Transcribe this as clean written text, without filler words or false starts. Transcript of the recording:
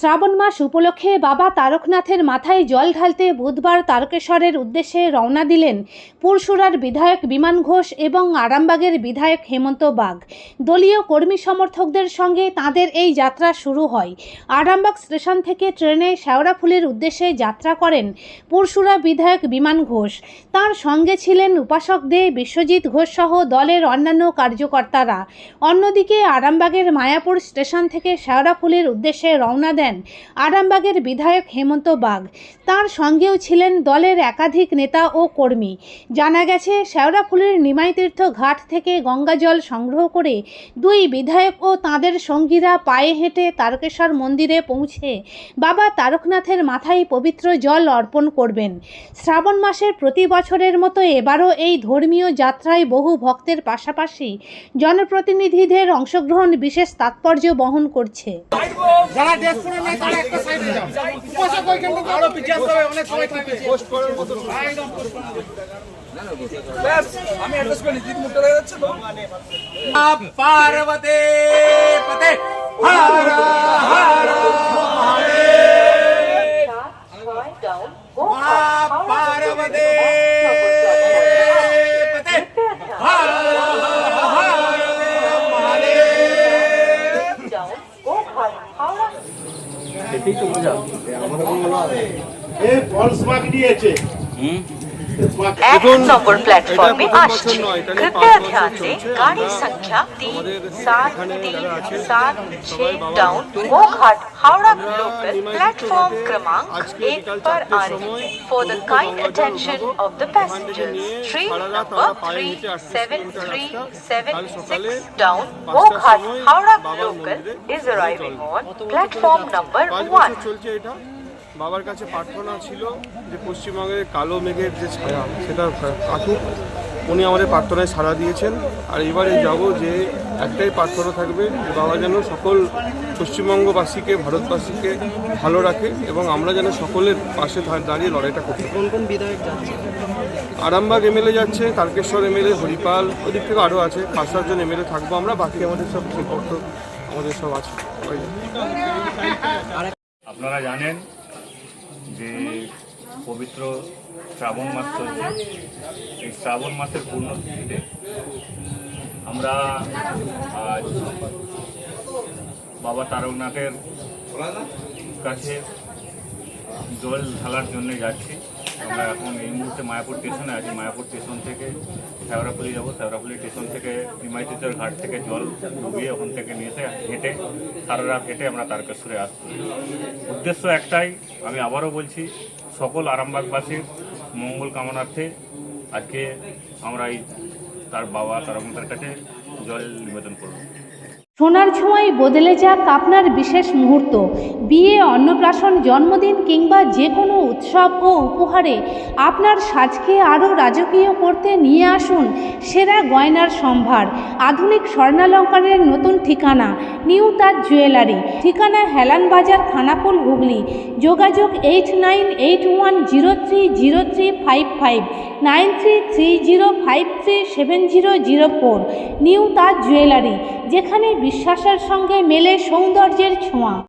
শ্রাবণ মাস উপলক্ষে বাবা তারকনাথের মাথায় জল ঢালতে বুধবার তারকেশ্বরের উদ্দেশ্যে রওনা দিলেন পুরসুরার বিধায়ক বিমান ঘোষ এবং আরামবাগের বিধায়ক হেমন্ত বাগ। দলীয় কর্মী সমর্থকদের সঙ্গে তাঁদের এই যাত্রা শুরু হয়। আরামবাগ স্টেশন থেকে ট্রেনে শেওড়াফুলির উদ্দেশ্যে যাত্রা করেন পুরসুরা বিধায়ক বিমান ঘোষ। তার সঙ্গে ছিলেন উপাসক দে, বিশ্বজিৎ ঘোষ সহ দলের অন্যান্য কার্যকর্তারা। অন্যদিকে আরামবাগের মায়াপুর স্টেশন থেকে শেওড়াফুলির উদ্দেশ্যে রওনা দেন আরামবাগের বিধায়ক হেমন্ত বাগ। তার সঙ্গেও ছিলেন দলের একাধিক নেতা ও কর্মী। জানা গেছে, শেওড়াফুলির নিমাইতীর্থ ঘাট থেকে গঙ্গা জল সংগ্রহ করে দুই বিধায়ক ও তাঁদের সঙ্গীরা পায়ে হেঁটে তারকেশ্বর মন্দিরে পৌঁছে বাবা তারকনাথের মাথায় পবিত্র জল অর্পণ করবেন। শ্রাবণ মাসের প্রতি বছরের মতো এবারও এই ধর্মীয় যাত্রায় বহু ভক্তের পাশাপাশি জনপ্রতিনিধিদের অংশগ্রহণ বিশেষ তাৎপর্য বহন করছে। পার্বতী পতে হর হর মহাদেব, পার্বতী পতে হর হর মহাদেব। এই ফলস মার্ক দিয়েছে। एक नंबर प्लेटफॉर्म में आश्चर्य। कृपया ध्यान दें, गाड़ी संख्या 3737 down Goghat Howrah local platform क्रमांक 1 पर आ रही है। For the kind attention of the passengers, train number 37376 down Goghat Howrah local is arriving on platform number 1। বাবার কাছে প্রার্থনা ছিল যে পশ্চিমবঙ্গের কালো মেঘের যে ছায়া সেটা কাটুক। উনি আমাদের প্রার্থনায় সাড়া দিয়েছেন। আর এবারে যাব যে একটাই প্রার্থনা থাকবে যে বাবা যেন সকল পশ্চিমবঙ্গবাসীকে, ভারতবাসীকে ভালো রাখে এবং আমরা যেন সকলের পাশে দাঁড়িয়ে লড়াইটা করতে। কোন কোন বিধায়ক যাচ্ছে? আরামবাগ এমএলএ যাচ্ছে, তারকেশ্বর এমএলএ, হরিপাল, ওদিক থেকে আরও আছে 5-7 জন এমএলএ থাকবো আমরা। বাকি আমাদের সব শিক্ষক আমাদের সব আছে। আপনারা জানেন যে পবিত্র শ্রাবণ মাস চলছে। এই শ্রাবণ মাসের পূর্ণতিথিতে আমরা আজ বাবা তারকনাথের কাছে জল ঢালার জন্য যাচ্ছি। আমরা এখন এই মুহূর্তে মায়াপুর স্টেশনে আছি। মায়াপুর স্টেশন থেকে শেওড়াফুলি যাব। শেওড়াফুলি স্টেশন থেকে নিমাইতীর্থের ঘাট থেকে জল ডুবিয়ে ওখান থেকে নিয়ে এসে হেঁটে সারা রাত হেঁটে আমরা তারকেশ্বরে আসবো। উদ্দেশ্য একটাই, আমি আবারও বলছি, সকল আরামবাগবাসীর মঙ্গল কামনার্থে আজকে আমরা এই তার বাবা তারকনাথের কাছে জল নিবেদন করব। সোনার ছোঁয়ায় বদলে যাক আপনার বিশেষ মুহূর্ত। বিয়ে, অন্নপ্রাশন, জন্মদিন কিংবা যে কোনো উৎসব ও উপহারে আপনার সাজকে আরও রাজকীয় করতে নিয়ে আসুন সেরা গয়নার সম্ভার। আধুনিক স্বর্ণালঙ্কারের নতুন ঠিকানা নিউ তাজ জুয়েলারি। ঠিকানা হেলান বাজার, খানাকুল, হুগলি। যোগাযোগ 8981030355 9330537004। নিউ তাজ জুয়েলারি, যেখানে বিশ্বাসের সঙ্গে মেলে সৌন্দর্যের ছোঁয়া।